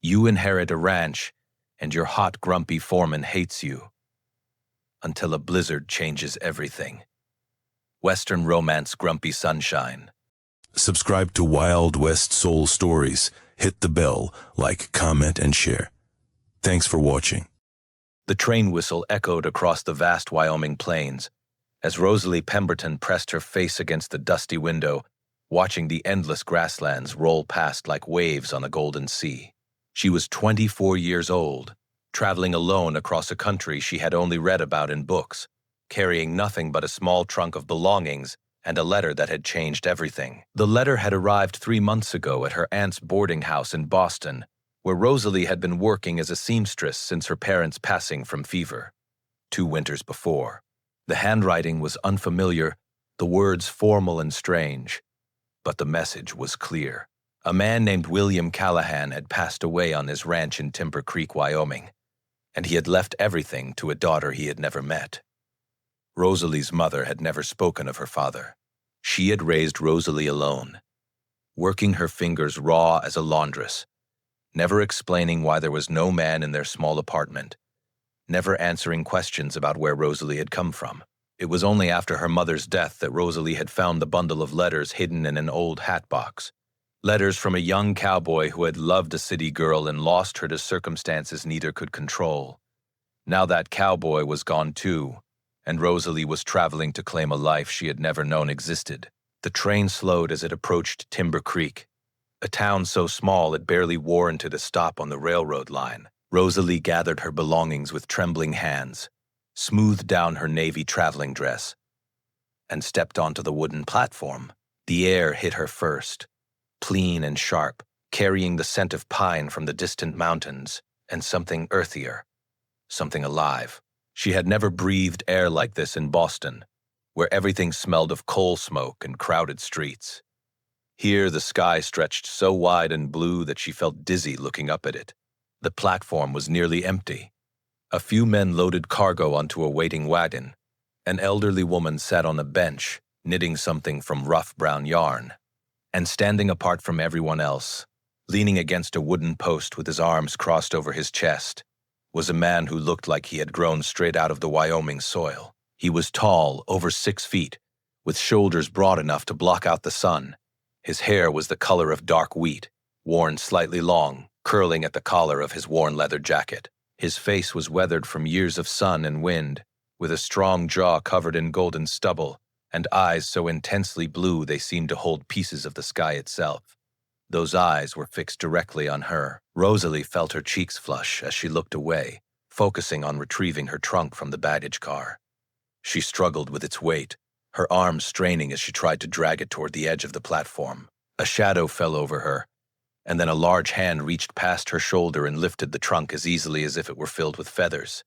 You inherit a ranch, and your hot, grumpy foreman hates you. Until a blizzard changes everything. Western romance Grumpy Sunshine. Subscribe to Wild West Soul Stories. Hit the bell, like, comment, and share. Thanks for watching. The train whistle echoed across the vast Wyoming plains as Rosalie Pemberton pressed her face against the dusty window, watching the endless grasslands roll past like waves on a golden sea. She was 24 years old, traveling alone across a country she had only read about in books, carrying nothing but a small trunk of belongings and a letter that had changed everything. The letter had arrived 3 months ago at her aunt's boarding house in Boston, where Rosalie had been working as a seamstress since her parents' passing from fever 2 winters before. The handwriting was unfamiliar, the words formal and strange, but the message was clear. A man named William Callahan had passed away on his ranch in Timber Creek, Wyoming, and he had left everything to a daughter he had never met. Rosalie's mother had never spoken of her father. She had raised Rosalie alone, working her fingers raw as a laundress, never explaining why there was no man in their small apartment, never answering questions about where Rosalie had come from. It was only after her mother's death that Rosalie had found the bundle of letters hidden in an old hat box. Letters from a young cowboy who had loved a city girl and lost her to circumstances neither could control. Now that cowboy was gone too, and Rosalie was traveling to claim a life she had never known existed. The train slowed as it approached Timber Creek, a town so small it barely warranted a stop on the railroad line. Rosalie gathered her belongings with trembling hands, smoothed down her navy traveling dress, and stepped onto the wooden platform. The air hit her first, clean and sharp, carrying the scent of pine from the distant mountains and something earthier, something alive. She had never breathed air like this in Boston, where everything smelled of coal smoke and crowded streets. Here the sky stretched so wide and blue that she felt dizzy looking up at it. The platform was nearly empty. A few men loaded cargo onto a waiting wagon. An elderly woman sat on a bench, knitting something from rough brown yarn. And standing apart from everyone else, leaning against a wooden post with his arms crossed over his chest, was a man who looked like he had grown straight out of the Wyoming soil. He was tall, over 6 feet, with shoulders broad enough to block out the sun. His hair was the color of dark wheat, worn slightly long, curling at the collar of his worn leather jacket. His face was weathered from years of sun and wind, with a strong jaw covered in golden stubble, and eyes so intensely blue they seemed to hold pieces of the sky itself. Those eyes were fixed directly on her. Rosalie felt her cheeks flush as she looked away, focusing on retrieving her trunk from the baggage car. She struggled with its weight, her arms straining as she tried to drag it toward the edge of the platform. A shadow fell over her, and then a large hand reached past her shoulder and lifted the trunk as easily as if it were filled with feathers.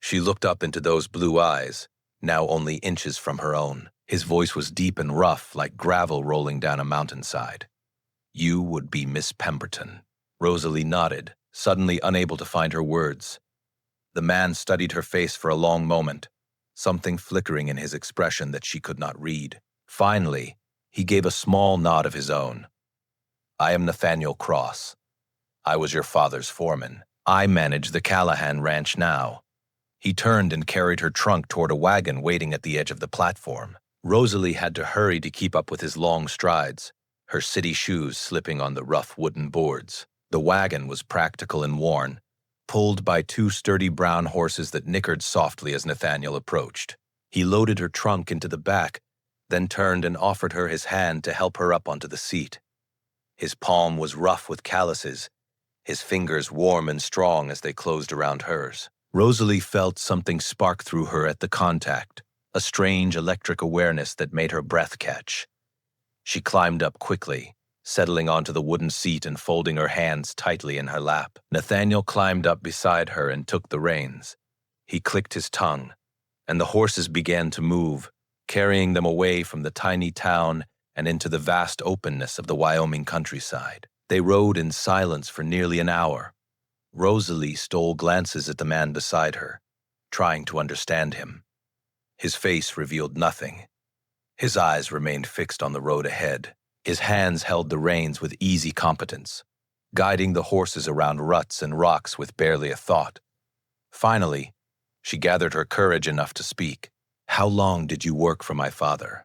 She looked up into those blue eyes, now only inches from her own. His voice was deep and rough, like gravel rolling down a mountainside. "You would be Miss Pemberton." Rosalie nodded, suddenly unable to find her words. The man studied her face for a long moment, something flickering in his expression that she could not read. Finally, he gave a small nod of his own. "I am Nathaniel Cross. I was your father's foreman. I manage the Callahan Ranch now." He turned and carried her trunk toward a wagon waiting at the edge of the platform. Rosalie had to hurry to keep up with his long strides, her city shoes slipping on the rough wooden boards. The wagon was practical and worn, pulled by 2 sturdy brown horses that nickered softly as Nathaniel approached. He loaded her trunk into the back, then turned and offered her his hand to help her up onto the seat. His palm was rough with calluses, his fingers warm and strong as they closed around hers. Rosalie felt something spark through her at the contact, a strange electric awareness that made her breath catch. She climbed up quickly, settling onto the wooden seat and folding her hands tightly in her lap. Nathaniel climbed up beside her and took the reins. He clicked his tongue, and the horses began to move, carrying them away from the tiny town and into the vast openness of the Wyoming countryside. They rode in silence for nearly an hour. Rosalie stole glances at the man beside her, trying to understand him. His face revealed nothing. His eyes remained fixed on the road ahead. His hands held the reins with easy competence, guiding the horses around ruts and rocks with barely a thought. Finally, she gathered her courage enough to speak. "How long did you work for my father?"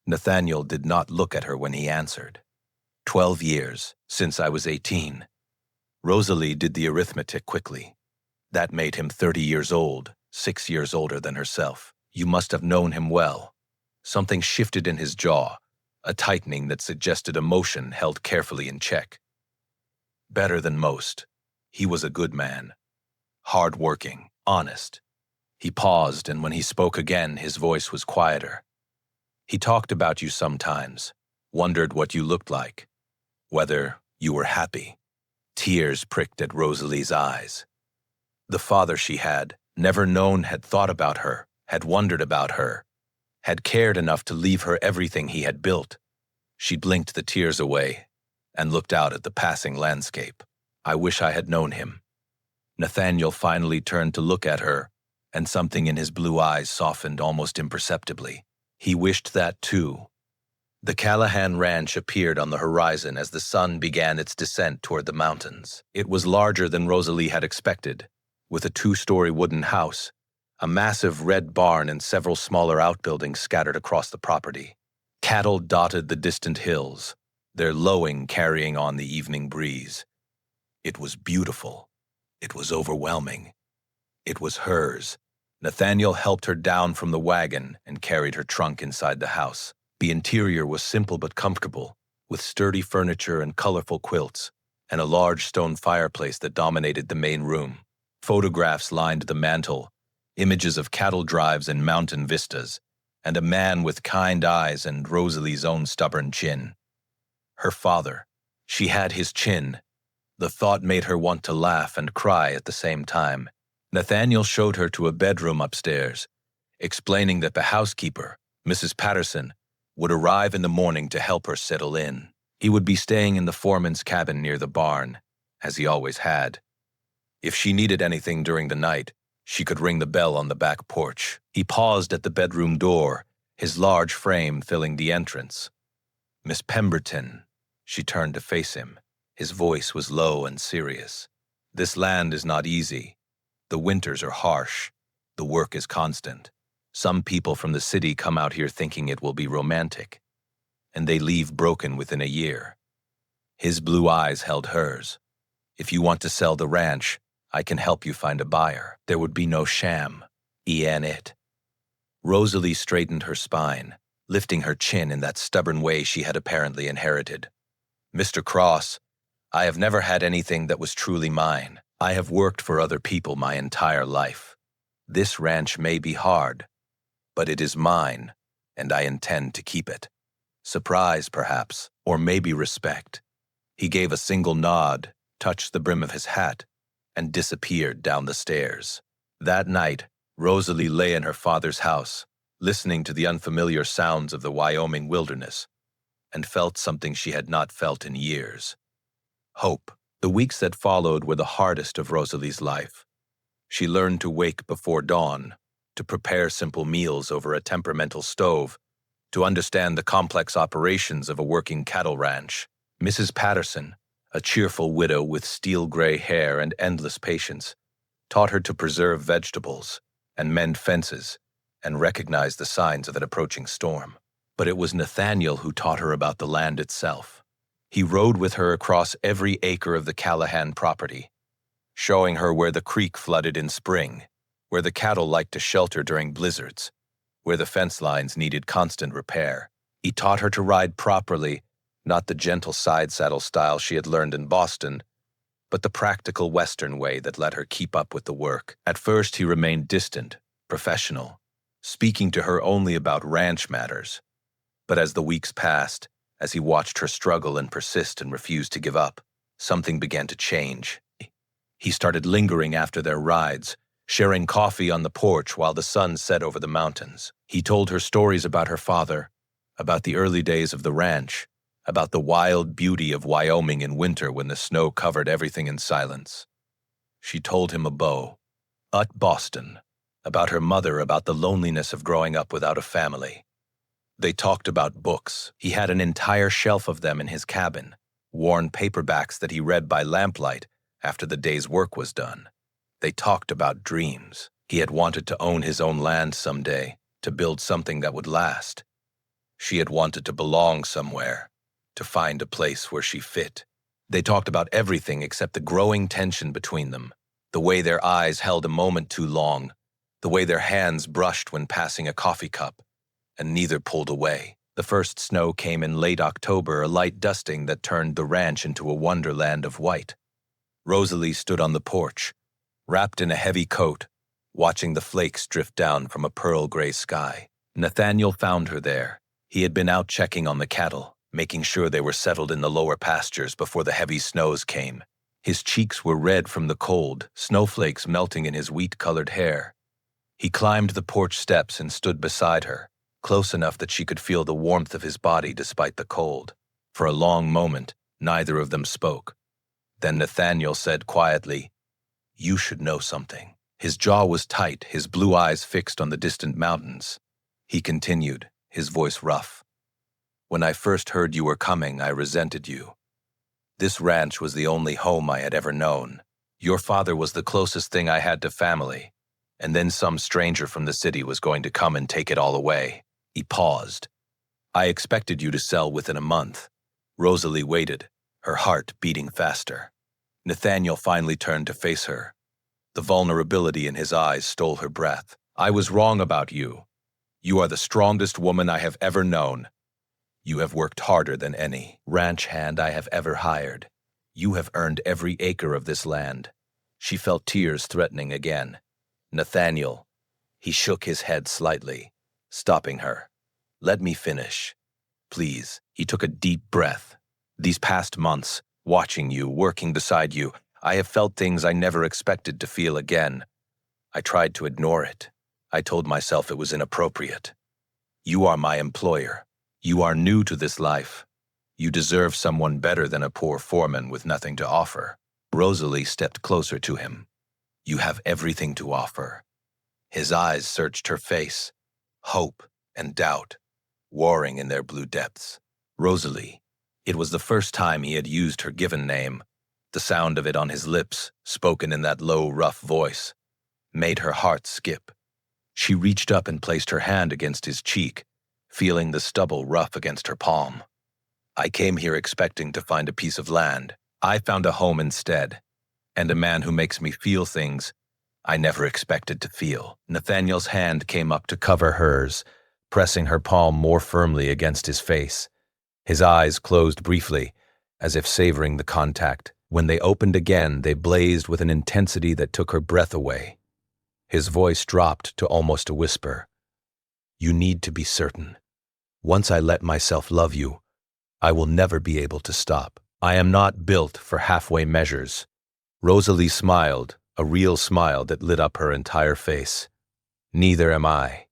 Nathaniel did not look at her when he answered. 12 years, since I was 18. Rosalie did the arithmetic quickly. That made him 30 years old, 6 years older than herself. You must have known him well. Something shifted in his jaw, a tightening that suggested emotion held carefully in check. Better than most. He was a good man. Hard-working, honest. He paused, and when he spoke again, his voice was quieter. He talked about you sometimes, wondered what you looked like, whether you were happy. Tears pricked at Rosalie's eyes. The father she had never known had thought about her, had wondered about her, had cared enough to leave her everything he had built. She blinked the tears away and looked out at the passing landscape. I wish I had known him. Nathaniel finally turned to look at her, and something in his blue eyes softened almost imperceptibly. He wished that too. The Callahan Ranch appeared on the horizon as the sun began its descent toward the mountains. It was larger than Rosalie had expected, with a 2-story wooden house, a massive red barn, and several smaller outbuildings scattered across the property. Cattle dotted the distant hills, their lowing carrying on the evening breeze. It was beautiful. It was overwhelming. It was hers. Nathaniel helped her down from the wagon and carried her trunk inside the house. The interior was simple but comfortable, with sturdy furniture and colorful quilts, and a large stone fireplace that dominated the main room. Photographs lined the mantel, images of cattle drives and mountain vistas, and a man with kind eyes and Rosalie's own stubborn chin. Her father. She had his chin. The thought made her want to laugh and cry at the same time. Nathaniel showed her to a bedroom upstairs, explaining that the housekeeper, Mrs. Patterson, would arrive in the morning to help her settle in. He would be staying in the foreman's cabin near the barn, as he always had. If she needed anything during the night, she could ring the bell on the back porch. He paused at the bedroom door, his large frame filling the entrance. "Miss Pemberton," she turned to face him. His voice was low and serious. "This land is not easy. The winters are harsh. The work is constant. Some people from the city come out here thinking it will be romantic, and they leave broken within a year." His blue eyes held hers. "If you want to sell the ranch, I can help you find a buyer. There would be no sham. It." Rosalie straightened her spine, lifting her chin in that stubborn way she had apparently inherited. "Mr. Cross, I have never had anything that was truly mine. I have worked for other people my entire life. This ranch may be hard, but it is mine, and I intend to keep it. Surprise, perhaps, or maybe respect." He gave a single nod, touched the brim of his hat, and disappeared down the stairs. That night, Rosalie lay in her father's house, listening to the unfamiliar sounds of the Wyoming wilderness, and felt something she had not felt in years. Hope. The weeks that followed were the hardest of Rosalie's life. She learned to wake before dawn, to prepare simple meals over a temperamental stove, to understand the complex operations of a working cattle ranch. Mrs. Patterson, a cheerful widow with steel-gray hair and endless patience, taught her to preserve vegetables and mend fences and recognize the signs of an approaching storm. But it was Nathaniel who taught her about the land itself. He rode with her across every acre of the Callahan property, showing her where the creek flooded in spring, where the cattle liked to shelter during blizzards, where the fence lines needed constant repair. He taught her to ride properly, not the gentle side-saddle style she had learned in Boston, but the practical Western way that let her keep up with the work. At first, he remained distant, professional, speaking to her only about ranch matters. But as the weeks passed, as he watched her struggle and persist and refuse to give up, something began to change. He started lingering after their rides, sharing coffee on the porch while the sun set over the mountains. He told her stories about her father, about the early days of the ranch, about the wild beauty of Wyoming in winter when the snow covered everything in silence. She told him about Boston, about her mother, about the loneliness of growing up without a family. They talked about books. He had an entire shelf of them in his cabin, worn paperbacks that he read by lamplight after the day's work was done. They talked about dreams. He had wanted to own his own land someday, to build something that would last. She had wanted to belong somewhere, to find a place where she fit. They talked about everything except the growing tension between them, the way their eyes held a moment too long, the way their hands brushed when passing a coffee cup, and neither pulled away. The first snow came in late October, a light dusting that turned the ranch into a wonderland of white. Rosalie stood on the porch, wrapped in a heavy coat, watching the flakes drift down from a pearl-gray sky. Nathaniel found her there. He had been out checking on the cattle, making sure they were settled in the lower pastures before the heavy snows came. His cheeks were red from the cold, snowflakes melting in his wheat-colored hair. He climbed the porch steps and stood beside her, close enough that she could feel the warmth of his body despite the cold. For a long moment, neither of them spoke. Then Nathaniel said quietly, "You should know something." His jaw was tight, his blue eyes fixed on the distant mountains. He continued, his voice rough. "When I first heard you were coming, I resented you. This ranch was the only home I had ever known. Your father was the closest thing I had to family, and then some stranger from the city was going to come and take it all away." He paused. "I expected you to sell within a month." Rosalie waited, her heart beating faster. Nathaniel finally turned to face her. The vulnerability in his eyes stole her breath. "I was wrong about you. You are the strongest woman I have ever known. You have worked harder than any ranch hand I have ever hired. You have earned every acre of this land." She felt tears threatening again. "Nathaniel," he shook his head slightly, stopping her. "Let me finish. Please." He took a deep breath. "These past months, watching you, working beside you, I have felt things I never expected to feel again. I tried to ignore it. I told myself it was inappropriate. You are my employer. You are new to this life. You deserve someone better than a poor foreman with nothing to offer." Rosalie stepped closer to him. "You have everything to offer." His eyes searched her face, hope and doubt, warring in their blue depths. Rosalie. It was the first time he had used her given name. The sound of it on his lips, spoken in that low, rough voice, made her heart skip. She reached up and placed her hand against his cheek, feeling the stubble rough against her palm. "I came here expecting to find a piece of land. I found a home instead, and a man who makes me feel things I never expected to feel." Nathaniel's hand came up to cover hers, pressing her palm more firmly against his face. His eyes closed briefly, as if savoring the contact. When they opened again, they blazed with an intensity that took her breath away. His voice dropped to almost a whisper. "You need to be certain. Once I let myself love you, I will never be able to stop. I am not built for halfway measures." Rosalie smiled, a real smile that lit up her entire face. "Neither am I."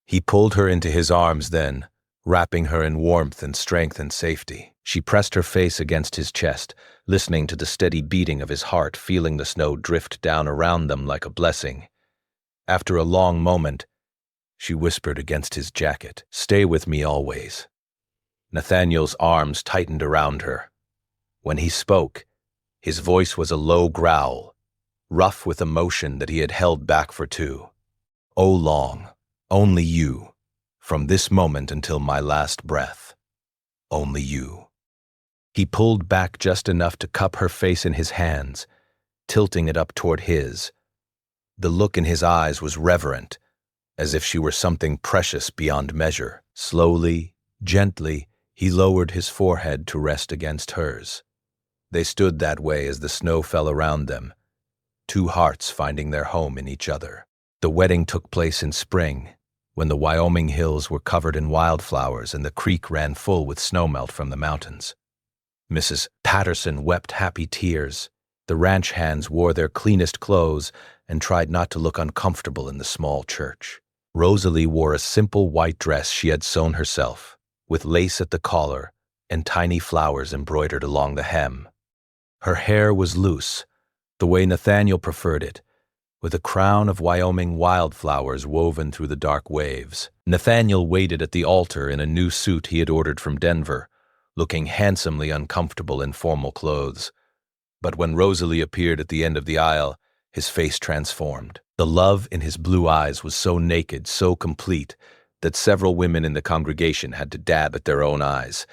He pulled her into his arms then, wrapping her in warmth and strength and safety. She pressed her face against his chest, listening to the steady beating of his heart, feeling the snow drift down around them like a blessing. After a long moment, she whispered against his jacket, "Stay with me always." Nathaniel's arms tightened around her. When he spoke, his voice was a low growl, rough with emotion that he had held back for too long. "Only you. From this moment until my last breath. Only you." He pulled back just enough to cup her face in his hands, tilting it up toward his. The look in his eyes was reverent, as if she were something precious beyond measure. Slowly, gently, he lowered his forehead to rest against hers. They stood that way as the snow fell around them, two hearts finding their home in each other. The wedding took place in spring, when the Wyoming hills were covered in wildflowers and the creek ran full with snowmelt from the mountains. Mrs. Patterson wept happy tears. The ranch hands wore their cleanest clothes and tried not to look uncomfortable in the small church. Rosalie wore a simple white dress she had sewn herself, with lace at the collar and tiny flowers embroidered along the hem. Her hair was loose, the way Nathaniel preferred it, with a crown of Wyoming wildflowers woven through the dark waves. Nathaniel waited at the altar in a new suit he had ordered from Denver, looking handsomely uncomfortable in formal clothes. But when Rosalie appeared at the end of the aisle, his face transformed. The love in his blue eyes was so naked, so complete, that several women in the congregation had to dab at their own eyes.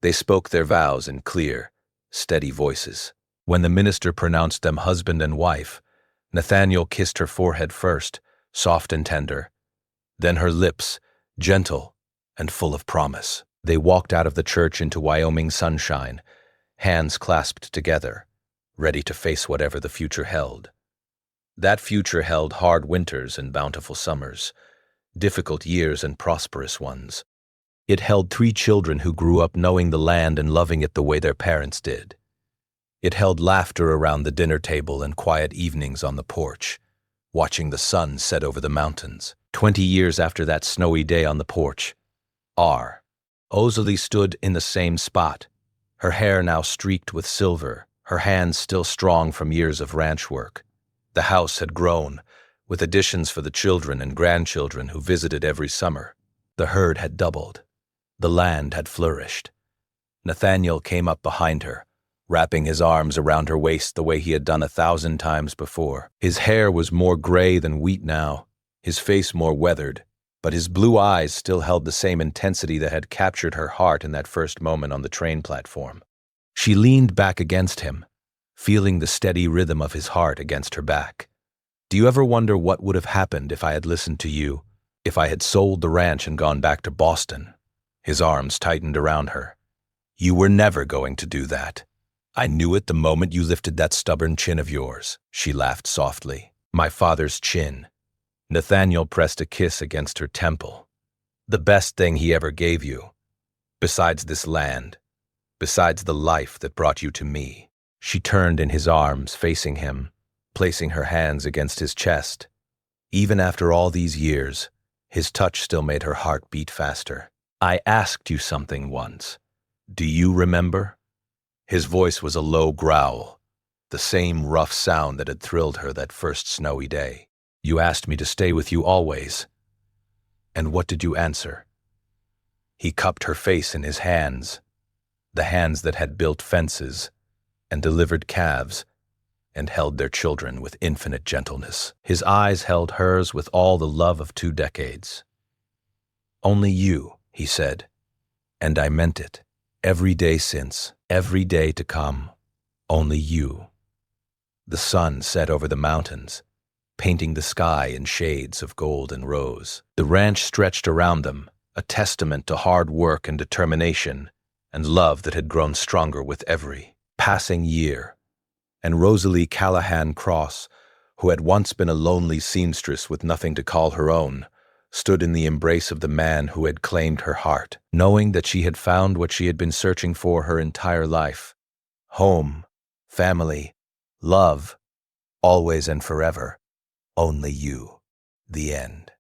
They spoke their vows in clear, steady voices. When the minister pronounced them husband and wife, Nathaniel kissed her forehead first, soft and tender, then her lips, gentle and full of promise. They walked out of the church into Wyoming sunshine, hands clasped together, ready to face whatever the future held. That future held hard winters and bountiful summers, difficult years and prosperous ones. It held 3 children who grew up knowing the land and loving it the way their parents did. It held laughter around the dinner table and quiet evenings on the porch, watching the sun set over the mountains. 20 years after that snowy day on the porch, Rosalie stood in the same spot, her hair now streaked with silver, her hands still strong from years of ranch work. The house had grown, with additions for the children and grandchildren who visited every summer. The herd had doubled. The land had flourished. Nathaniel came up behind her, wrapping his arms around her waist the way he had done 1,000 times before. His hair was more gray than wheat now, his face more weathered, but his blue eyes still held the same intensity that had captured her heart in that first moment on the train platform. She leaned back against him, feeling the steady rhythm of his heart against her back. "Do you ever wonder what would have happened if I had listened to you, if I had sold the ranch and gone back to Boston?" His arms tightened around her. "You were never going to do that. I knew it the moment you lifted that stubborn chin of yours." She laughed softly. "My father's chin." Nathaniel pressed a kiss against her temple. "The best thing he ever gave you, besides this land, besides the life that brought you to me." She turned in his arms, facing him, placing her hands against his chest. Even after all these years, his touch still made her heart beat faster. "I asked you something once. Do you remember?" His voice was a low growl, the same rough sound that had thrilled her that first snowy day. "You asked me to stay with you always. And what did you answer?" He cupped her face in his hands, the hands that had built fences and delivered calves and held their children with infinite gentleness. His eyes held hers with all the love of 2 decades. "Only you," he said, "and I meant it. Every day since, every day to come, only you." The sun set over the mountains, painting the sky in shades of gold and rose. The ranch stretched around them, a testament to hard work and determination, and love that had grown stronger with every passing year. And Rosalie Callahan Cross, who had once been a lonely seamstress with nothing to call her own, stood in the embrace of the man who had claimed her heart, knowing that she had found what she had been searching for her entire life. Home, family, love, always and forever, only you. The end.